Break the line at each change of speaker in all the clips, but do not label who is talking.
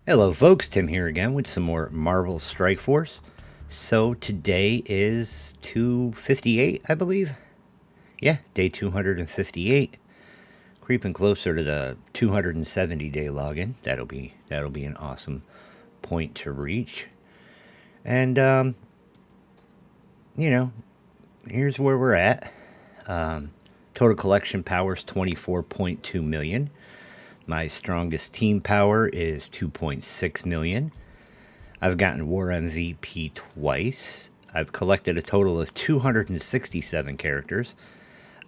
Hello, folks. Tim here again with some more Marvel Strike Force. So today is 258, I believe. Yeah, day 258. Creeping closer to the 270-day login. That'll be an awesome point to reach. And you know, here's where we're at. Total collection power is 24.2 million. My strongest team power is 2.6 million. I've gotten War MVP twice. I've collected a total of 267 characters.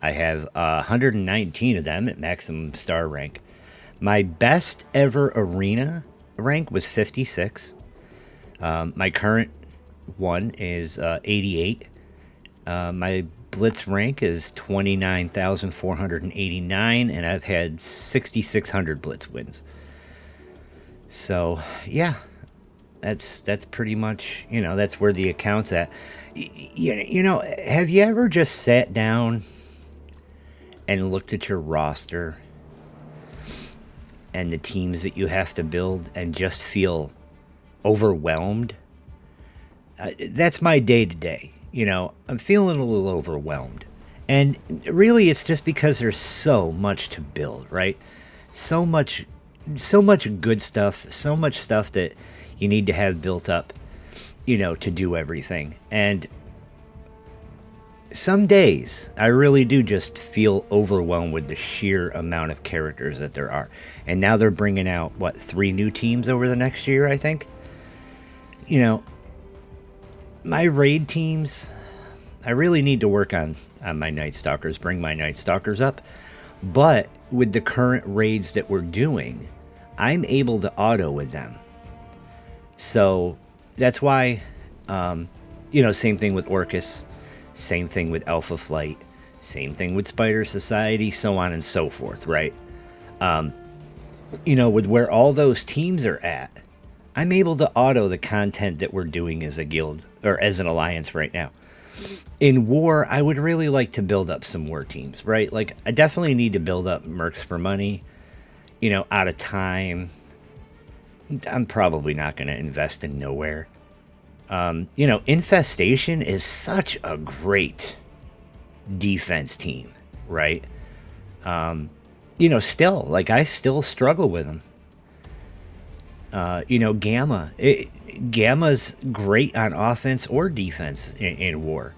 I have 119 of them at maximum star rank. My best ever arena rank was 56. My current one is 88. My Blitz rank is 29,489, and I've had 6,600 Blitz wins. So, yeah, that's pretty much, that's where the account's at. Have you ever just sat down and looked at your roster and the teams that you have to build and just feel overwhelmed? That's my day to day. I'm feeling a little overwhelmed. And really, it's just because there's so much to build, right? So much, so much good stuff, so much stuff that you need to have built up, to do everything. And some days I really do just feel overwhelmed with the sheer amount of characters that there are. And now they're bringing out, what, 3 new teams over the next year, I think? My raid teams, I really need to work on my Night Stalkers, bring my Night Stalkers up. But with the current raids that we're doing, I'm able to auto with them. So that's why, same thing with Orcus, same thing with Alpha Flight, same thing with Spider Society, so on and so forth, right? With where all those teams are at, I'm able to auto the content that we're doing as a guild or as an alliance right now. In war, I would really like to build up some war teams, right? Like, I definitely need to build up Mercs for money, out of time. I'm probably not going to invest in nowhere. Infestation is such a great defense team, right? Still, like, I still struggle with them. Gamma. Gamma's great on offense or defense in war.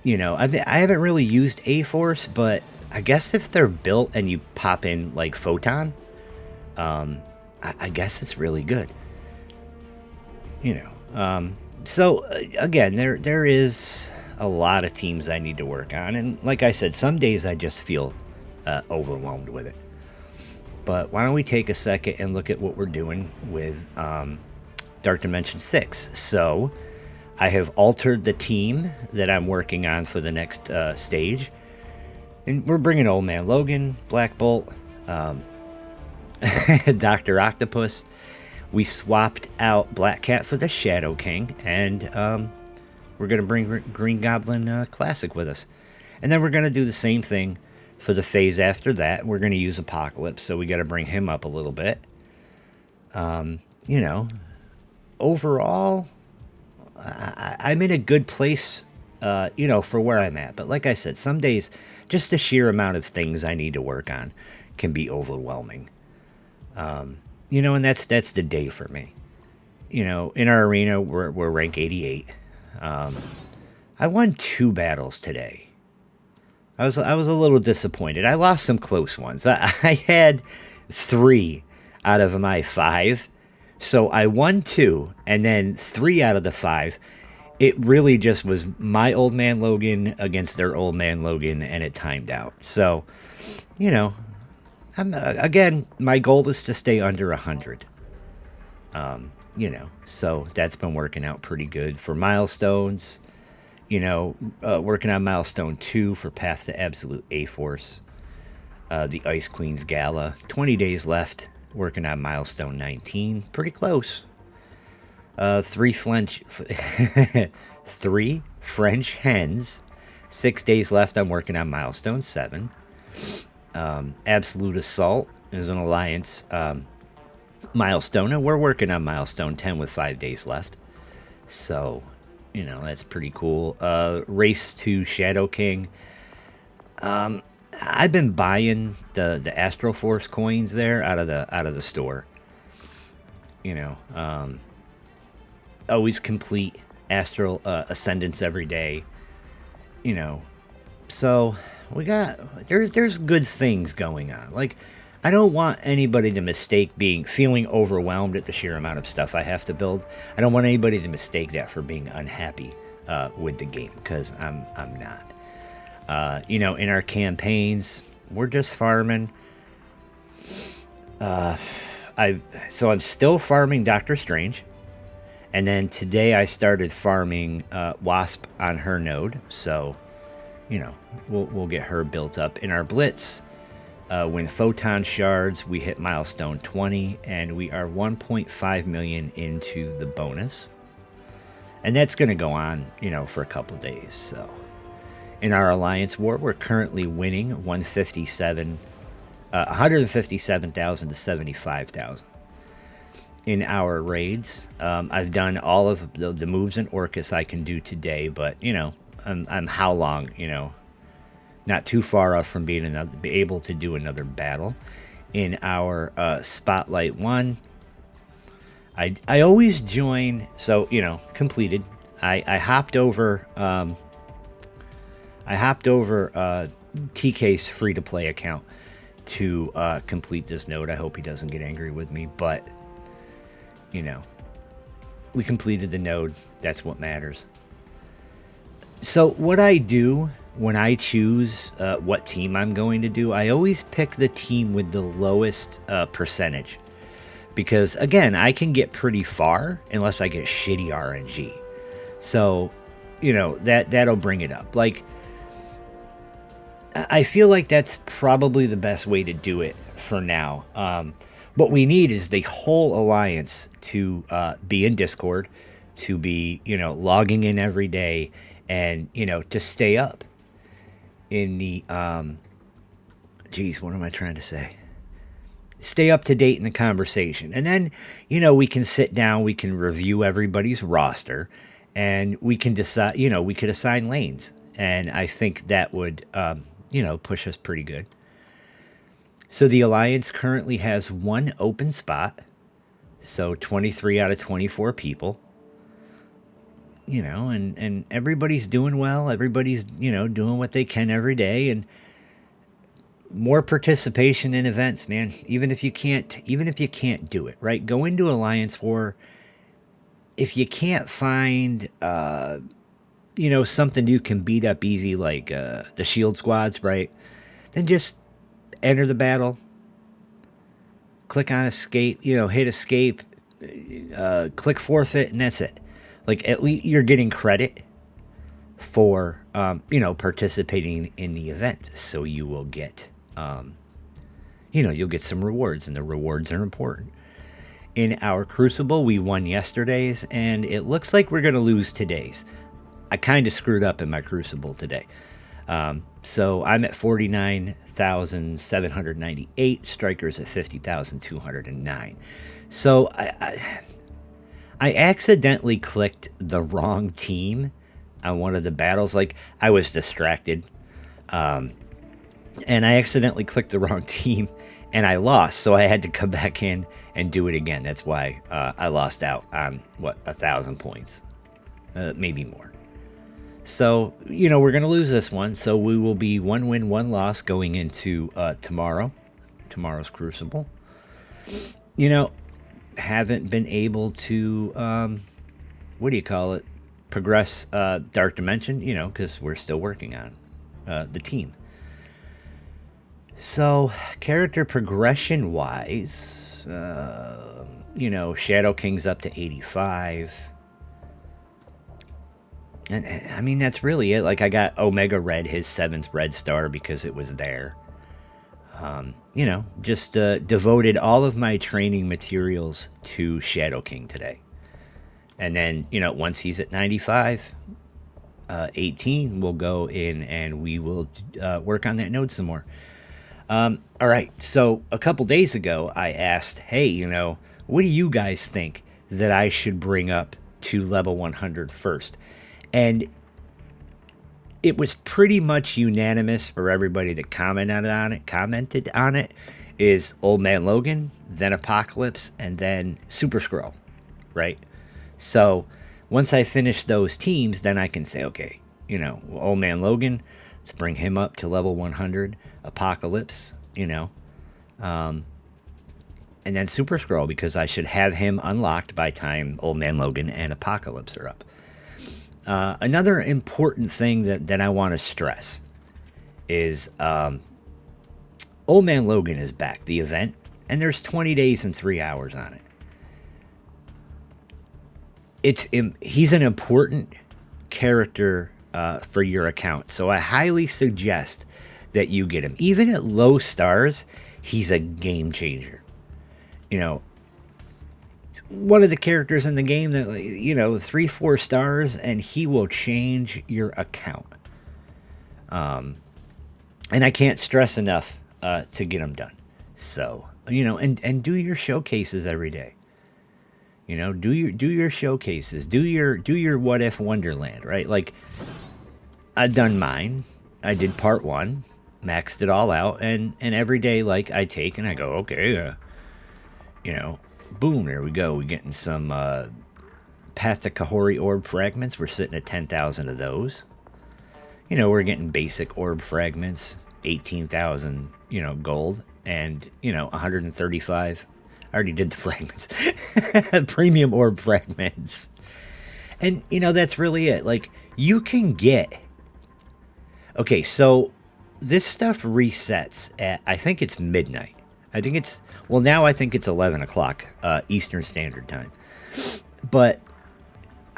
I haven't really used A-Force, but I guess if they're built and you pop in, like, Photon, I guess it's really good. So, again, there is a lot of teams I need to work on. And like I said, some days I just feel overwhelmed with it. But why don't we take a second and look at what we're doing with Dark Dimension 6. So I have altered the team that I'm working on for the next stage. And we're bringing Old Man Logan, Black Bolt, Dr. Octopus. We swapped out Black Cat for the Shadow King. And we're going to bring Green Goblin Classic with us. And then we're going to do the same thing for the phase after that. We're going to use Apocalypse, so we got to bring him up a little bit. Overall, I'm in a good place, for where I'm at. But like I said, some days, just the sheer amount of things I need to work on can be overwhelming. And that's the day for me. In our arena, we're rank 88. I won 2 battles today. I was a little disappointed. I lost some close ones. I had 3 out of my 5. So I won 2, and then 3 out of the 5. It really just was my Old Man Logan against their Old Man Logan, and it timed out. So, again, my goal is to stay under 100. So that's been working out pretty good for milestones. Working on milestone 2 for Path to Absolute A-Force. The Ice Queen's Gala. 20 days left. Working on milestone 19. Pretty close. 3 French hens. 6 days left. I'm working on milestone 7. Absolute Assault is an alliance. milestone, and we're working on milestone 10 with 5 days left. So, that's pretty cool. Race to Shadow King. I've been buying the Astral Force coins there out of the store. You know, always complete Astral Ascendance every day. You know, so we got there's good things going on. Like, I don't want anybody to mistake feeling overwhelmed at the sheer amount of stuff I have to build. I don't want anybody to mistake that for being unhappy with the game, because I'm not. In our campaigns, we're just farming. I'm still farming Doctor Strange, and then today I started farming Wasp on her node. So, we'll get her built up in our blitz. When Photon Shards, we hit milestone 20, and we are 1.5 million into the bonus. And that's going to go on, for a couple days. So, in our Alliance War, we're currently winning 157,000 to 75,000. In our raids, I've done all of the moves in Orcus I can do today, but, I'm how long, not too far off from being able to do another battle. In our Spotlight 1, I always join, so, completed. I hopped over TK's free-to-play account to complete this node. I hope he doesn't get angry with me, but, we completed the node. That's what matters. So what I do when I choose what team I'm going to do, I always pick the team with the lowest percentage. Because, again, I can get pretty far unless I get shitty RNG. So, that'll bring it up. Like, I feel like that's probably the best way to do it for now. What we need is the whole alliance to be in Discord, to be, logging in every day, and, to stay up in the, what am I trying to say? Stay up to date in the conversation. And then, we can sit down, we can review everybody's roster, and we can decide, we could assign lanes. And I think that would, push us pretty good. So the Alliance currently has one open spot. So 23 out of 24 people. And everybody's doing well. Everybody's, doing what they can every day. And more participation in events, man. Even if you can't do it, right? Go into Alliance War. If you can't find, something you can beat up easy, like the shield squads, right? Then just enter the battle. Click on escape, hit escape, click forfeit, and that's it. Like, at least you're getting credit for, participating in the event. So you will get, you'll get some rewards, and the rewards are important. In our Crucible, we won yesterday's, and it looks like we're going to lose today's. I kind of screwed up in my Crucible today. So I'm at 49,798. Strikers at 50,209. So I accidentally clicked the wrong team on one of the battles. Like, I was distracted. And I accidentally clicked the wrong team, and I lost. So I had to come back in and do it again. That's why I lost out on, 1,000 points. Maybe more. So, we're going to lose this one. So we will be 1 win, 1 loss going into tomorrow's Crucible. Haven't been able to, progress Dark Dimension, because we're still working on the team. So, character progression-wise, Shadow King's up to 85. And I mean, that's really it. Like, I got Omega Red, his 7th red star, because it was there. Just devoted all of my training materials to Shadow King today. And then, once he's at 95, 18, we'll go in and we will work on that node some more. All right. So a couple days ago, I asked, hey, What do you guys think that I should bring up to level 100 first? And it was pretty much unanimous for everybody that commented on it, is Old Man Logan, then Apocalypse, and then Super Skrull, right? So once I finish those teams, then I can say, okay, Old Man Logan, let's bring him up to level 100. Apocalypse, and then Super Skrull, because I should have him unlocked by time Old Man Logan and Apocalypse are up. Another important thing that I want to stress is Old Man Logan is back, the event, and there's 20 days and 3 hours on it. He's an important character for your account, so I highly suggest that you get him. Even at low stars, he's a game changer. One of the characters in the game that 3-4 stars, and he will change your account. And I can't stress enough to get them done. So and do your showcases every day. Do your showcases. Do your What If Wonderland, right? Like, I've done mine. I did part 1, maxed it all out, and every day, like, I take and I go, okay, boom, there we go. We're getting some Path to Kahori orb fragments. We're sitting at 10,000 of those. We're getting basic orb fragments, 18,000, gold, and, 135. I already did the fragments. Premium orb fragments. And, that's really it. Like, you can get... Okay, so this stuff resets at, I think it's midnight. I think it's... Well, now I think it's 11 o'clock Eastern Standard Time. But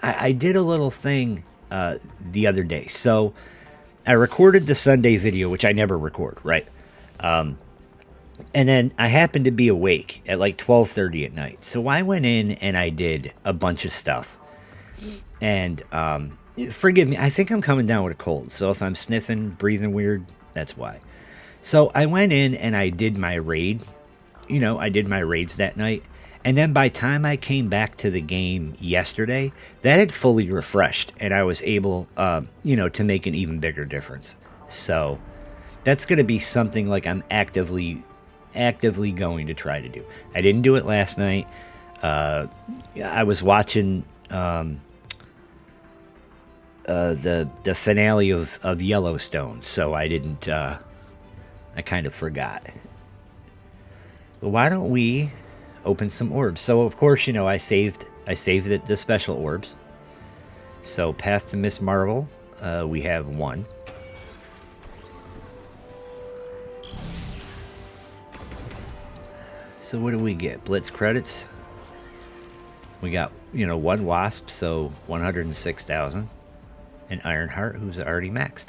I did a little thing the other day. So I recorded the Sunday video, which I never record, right? And then I happened to be awake at like 12:30 at night. So I went in and I did a bunch of stuff. And forgive me, I think I'm coming down with a cold. So if I'm sniffing, breathing weird, that's why. So I went in and I did my raid. I did my raids that night. And then by the time I came back to the game yesterday, that had fully refreshed. And I was able, to make an even bigger difference. So that's going to be something like I'm actively going to try to do. I didn't do it last night. I was watching the finale of Yellowstone, so I didn't. I kind of forgot. But why don't we open some orbs? So of course, I saved the special orbs. So Path to Miss Marvel, we have 1. So what do we get? Blitz credits. We got, 1 Wasp, so 106,000. And Ironheart, who's already maxed.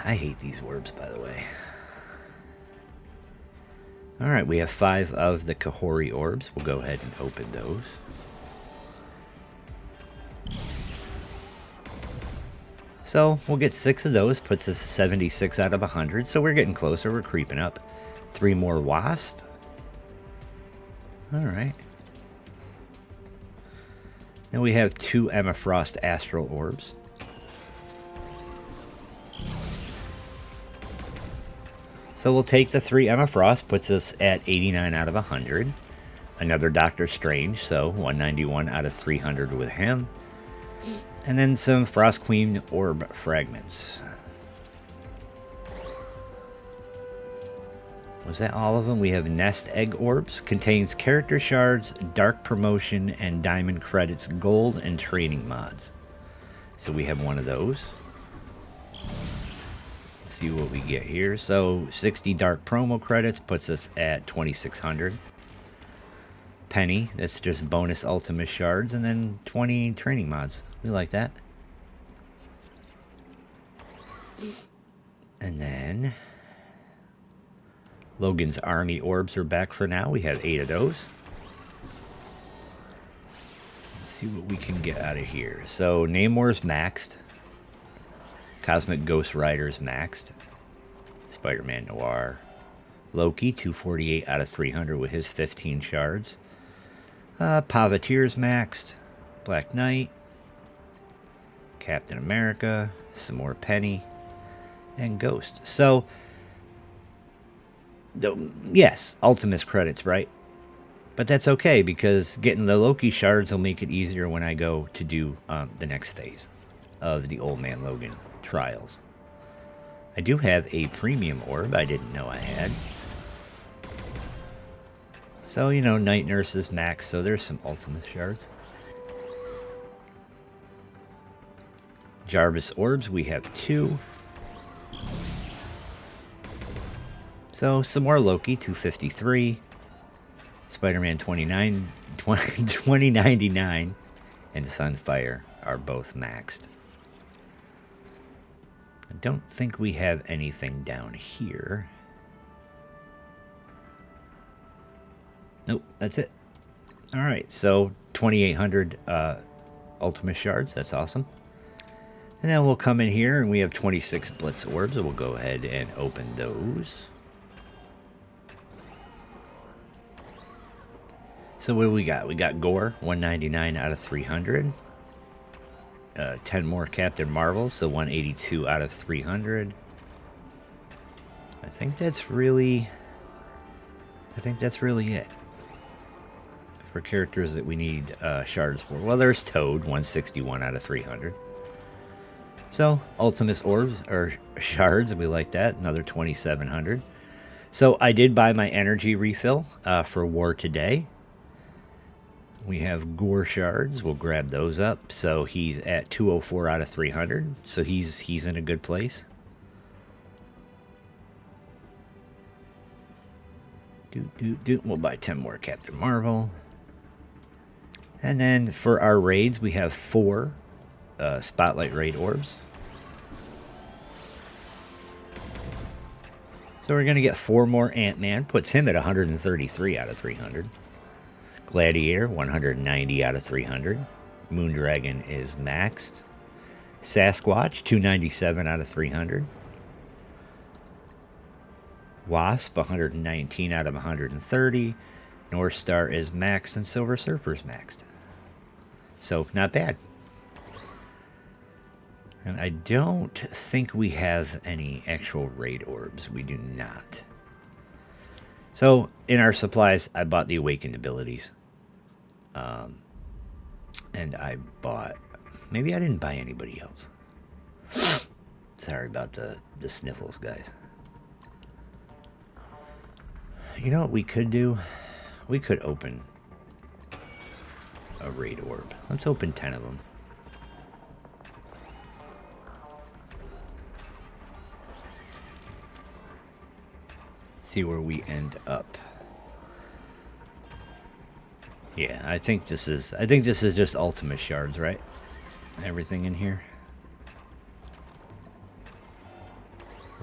I hate these orbs, by the way. Alright, we have 5 of the Kahori orbs. We'll go ahead and open those. So we'll get 6 of those, puts us 76 out of 100. So we're getting closer, we're creeping up. 3 more Wasp. Alright. Then we have 2 Emma Frost Astral Orbs. So we'll take the 3 Emma Frost, puts us at 89 out of 100. Another Doctor Strange, so 191 out of 300 with him. And then some Frost Queen Orb Fragments. Was that all of them? We have Nest Egg Orbs. Contains character shards, dark promotion, and diamond credits, gold, and training mods. So we have 1 of those. Let's see what we get here. So 60 dark promo credits puts us at 2,600. Penny, that's just bonus Ultima shards, and then 20 training mods. We like that. And then Logan's Army Orbs are back for now. We have 8 of those. Let's see what we can get out of here. So Namor's maxed. Cosmic Ghost Rider's maxed. Spider-Man Noir. Loki, 248 out of 300 with his 15 shards. Pavitier's maxed. Black Knight. Captain America. Some more Penny. And Ghost. So, yes, Ultimus credits, right? But that's okay, because getting the Loki shards will make it easier when I go to do the next phase of the Old Man Logan trials. I do have a premium orb I didn't know I had. So, you know, Night Nurse is max, so there's some Ultimus shards. Jarvis orbs, we have 2. So, some more Loki, 253. Spider-Man 2099 and Sunfire are both maxed. I don't think we have anything down here. Nope, that's it. Alright, so 2,800 Ultimate Shards, that's awesome. And then we'll come in here and we have 26 Blitz Orbs, and we'll go ahead and open those. So what do we got? We got Gore, 199 out of 300. 10 more Captain Marvel, so 182 out of 300. I think that's really it for characters that we need shards for. Well, there's Toad, 161 out of 300. So Ultimus orbs or shards, we like that. Another 2,700. So I did buy my energy refill for War today. We have Gore shards. We'll grab those up. So he's at 204 out of 300. So he's in a good place. We'll buy 10 more Captain Marvel. And then for our raids, we have 4 Spotlight Raid orbs. So we're going to get 4 more Ant-Man. Puts him at 133 out of 300. Gladiator, 190 out of 300. Moondragon is maxed. Sasquatch, 297 out of 300. Wasp, 119 out of 130. North Star is maxed, and Silver Surfer's maxed. So, not bad. And I don't think we have any actual raid orbs. We do not. So, in our supplies, I bought the Awakened abilities. And I bought... Maybe I didn't buy anybody else. Sorry about the sniffles, guys. You know what we could do? We could open a raid orb. Let's open 10 of them. See where we end up. Yeah, I think this is just Ultimate Shards, right? Everything in here.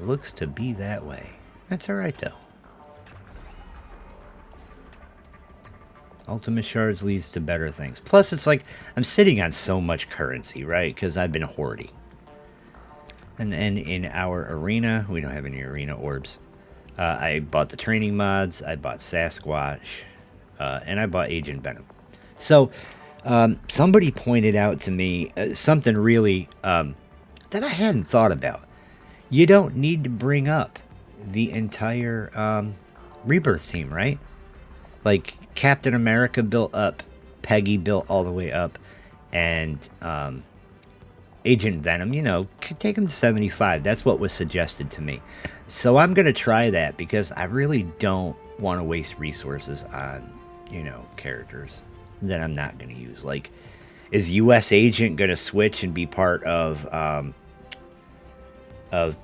Looks to be that way. That's alright though. Ultimate Shards leads to better things. Plus, it's like I'm sitting on so much currency, right? Because I've been hoarding. And then in our arena, we don't have any arena orbs. I bought the training mods. I bought Sasquatch. And I bought Agent Venom. So, somebody pointed out to me something really that I hadn't thought about. You don't need to bring up the entire Rebirth team, right? Like, Captain America built up, Peggy built all the way up, and Agent Venom, you know, could take him to 75. That's what was suggested to me. So I'm going to try that because I really don't want to waste resources on, you know, characters that I'm not going to use. Like, is US Agent going to switch and be part of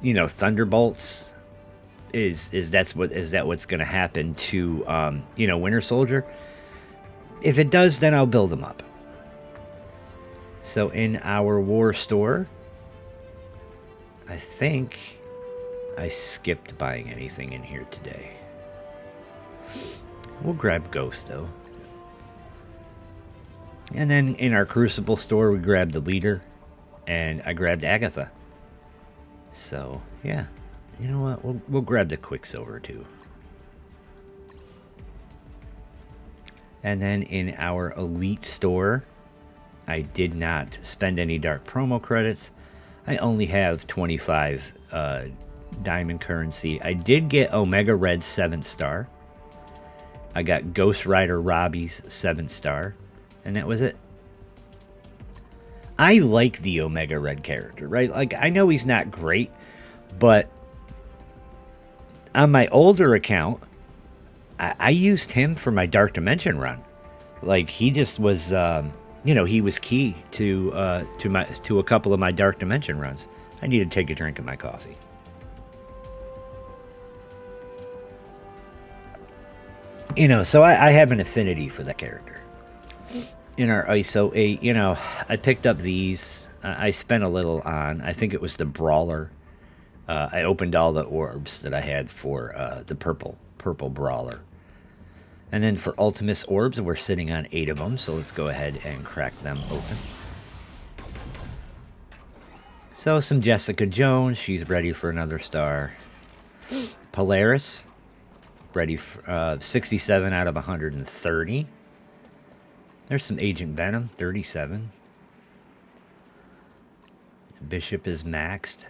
you know, Thunderbolts? Is that what's going to happen to you know, Winter Soldier? If it does, then I'll build them up. So in our war store, I think I skipped buying anything in here today. We'll grab Ghost though. And then in our Crucible store, we grabbed the Leader, and I grabbed Agatha. So yeah, you know what? We'll grab the Quicksilver too. And then in our Elite store, I did not spend any dark promo credits. I only have 25 diamond currency. I did get Omega Red's 7th star. I got Ghost Rider Robbie's 7th star. And that was it. I like the Omega Red character, right? Like, I know he's not great, but on my older account, I used him for my Dark Dimension run. Like, he just was, he was key to a couple of my Dark Dimension runs. I need to take a drink of my coffee. So I have an affinity for that character. In our ISO 8, I picked up these. I spent a little on, I think it was the Brawler. I opened all the orbs that I had for the purple Brawler. And then for Ultimus orbs, we're sitting on 8 of them, so let's go ahead and crack them open. So some Jessica Jones, she's ready for another star. Polaris, ready for 67 out of 130. There's some Agent Venom, 37. Bishop is maxed.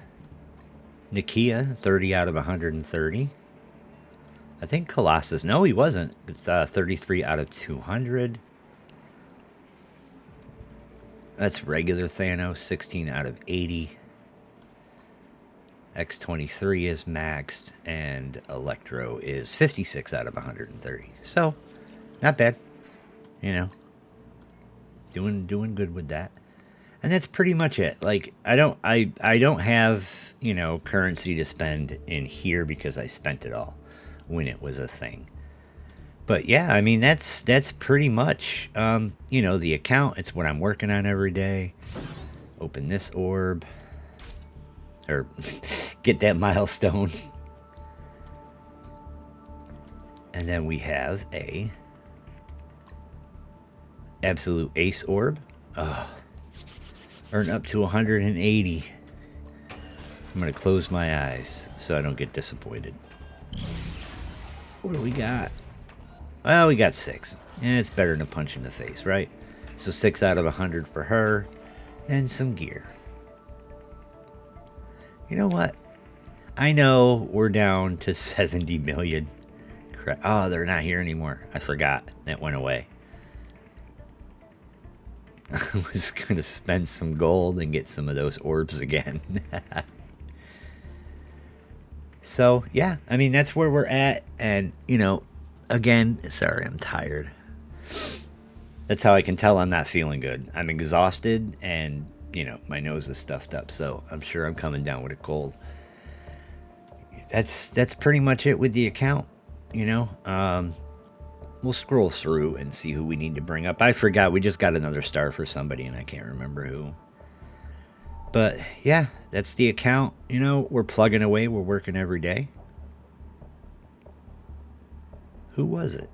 Nakia, 30 out of 130. I think Colossus, no, he wasn't. It's 33 out of 200. That's regular Thanos, 16 out of 80. X-23 is maxed, and Electro is 56 out of 130. So, not bad. Doing good with that. And that's pretty much it. Like, I don't have, currency to spend in here because I spent it all when it was a thing. But yeah, I mean, that's pretty much, the account. It's what I'm working on every day. Open this orb. Or get that milestone. And then we have a Absolute Ace orb. Earn up to 180. I'm going to close my eyes so I don't get disappointed. What do we got? Well, we got 6. And it's better than a punch in the face, right? So 6 out of 100 for her. And some gear. You know what? I know we're down to 70 million. Oh, they're not here anymore. I forgot. That went away. I was going to spend some gold and get some of those orbs again. So, yeah. I mean, that's where we're at. And, again, sorry, I'm tired. That's how I can tell I'm not feeling good. I'm exhausted and, my nose is stuffed up. So I'm sure I'm coming down with a cold. That's pretty much it with the account. We'll scroll through and see who we need to bring up. I forgot we just got another star for somebody and I can't remember who. But yeah, that's the account. We're plugging away. We're working every day. Who was it?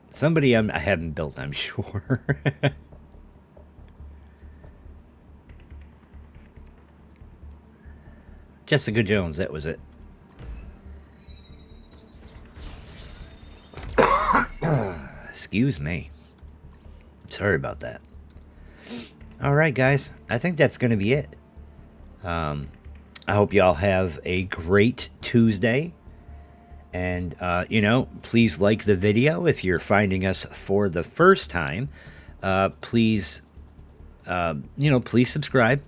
Somebody I haven't built, I'm sure. Jessica Jones, that was it. Excuse me. Sorry about that. All right, guys. I think that's going to be it. I hope y'all have a great Tuesday. And, please like the video. If you're finding us for the first time, please, please subscribe.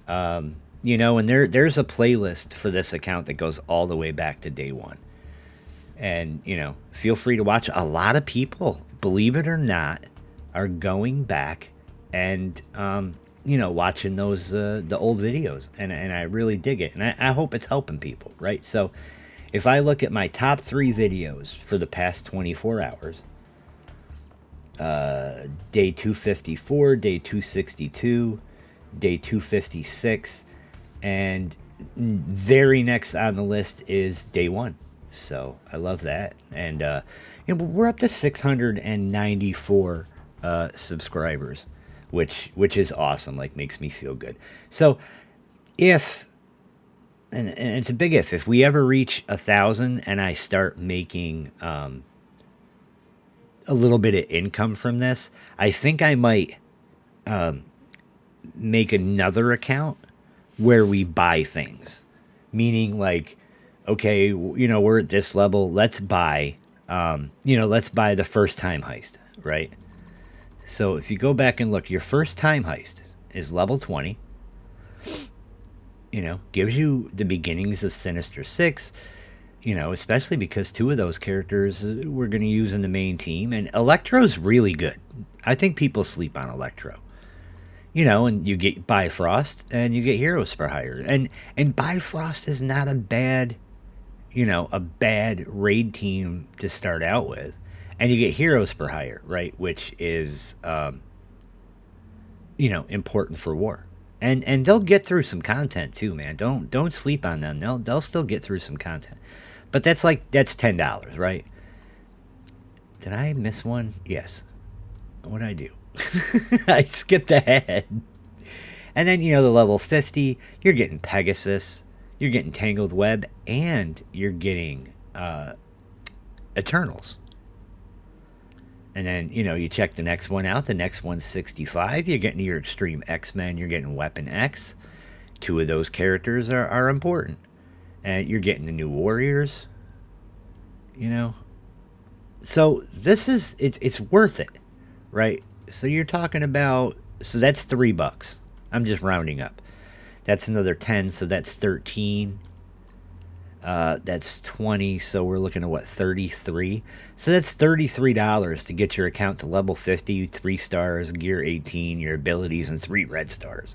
And there's a playlist for this account that goes all the way back to day one. And, feel free to watch. A lot of people, believe it or not, are going back and, watching those, the old videos. And I really dig it. And I hope it's helping people, right? So if I look at my top 3 videos for the past 24 hours, day 254, day 262, day 256, and very next on the list is day 1. So I love that. And we're up to 694 subscribers, which is awesome. Like, makes me feel good. So if, and it's a big if we ever reach 1,000 and I start making a little bit of income from this, I think I might make another account where we buy things. Meaning, like, okay, we're at this level. Let's buy, let's buy the first time heist, right? So if you go back and look, your first time heist is level 20. Gives you the beginnings of Sinister Six. Especially because two of those characters we're going to use in the main team, and Electro's really good. I think people sleep on Electro. And you get Bifrost and you get Heroes for Hire, and Bifrost is not a bad raid team to start out with, and you get Heroes for Hire, right, which is important for war, and they'll get through some content too, man. Don't sleep on them. They'll still get through some content, but that's $10, right? Did I miss one? Yes. What'd I do? I skipped ahead. And then, the level 50, you're getting Pegasus, you're getting Tangled Web, and you're getting Eternals. And then, you check the next one out. The next one's 65. You're getting your Extreme X-Men, you're getting Weapon X. Two of those characters are important. And you're getting the new Warriors. So this is, it's worth it, right? So you're talking about, so that's $3. I'm just rounding up. That's another 10, so that's 13. That's 20, so we're looking at what, 33? So that's $33 to get your account to level 50, 3 stars, gear 18, your abilities, and 3 red stars.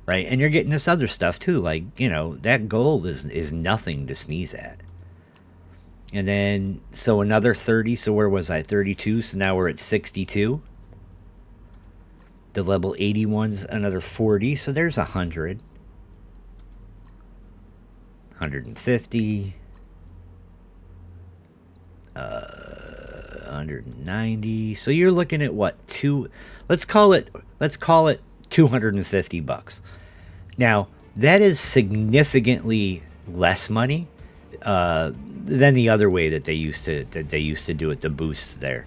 Right? And you're getting this other stuff too, like, that gold is nothing to sneeze at. And then, so another 30, so where was I? 32, so now we're at 62. The level 81's another 40, so there's 100. 150. 190. So you're looking at what? Let's call it $250. Now, that is significantly less money than the other way that they used to do it, the boosts there.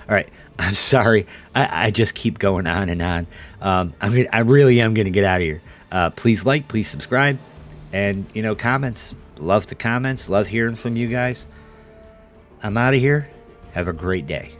All right, I'm sorry. I just keep going on and on. I really am going to get out of here. Please like, please subscribe, and comments. Love the comments. Love hearing from you guys. I'm out of here. Have a great day.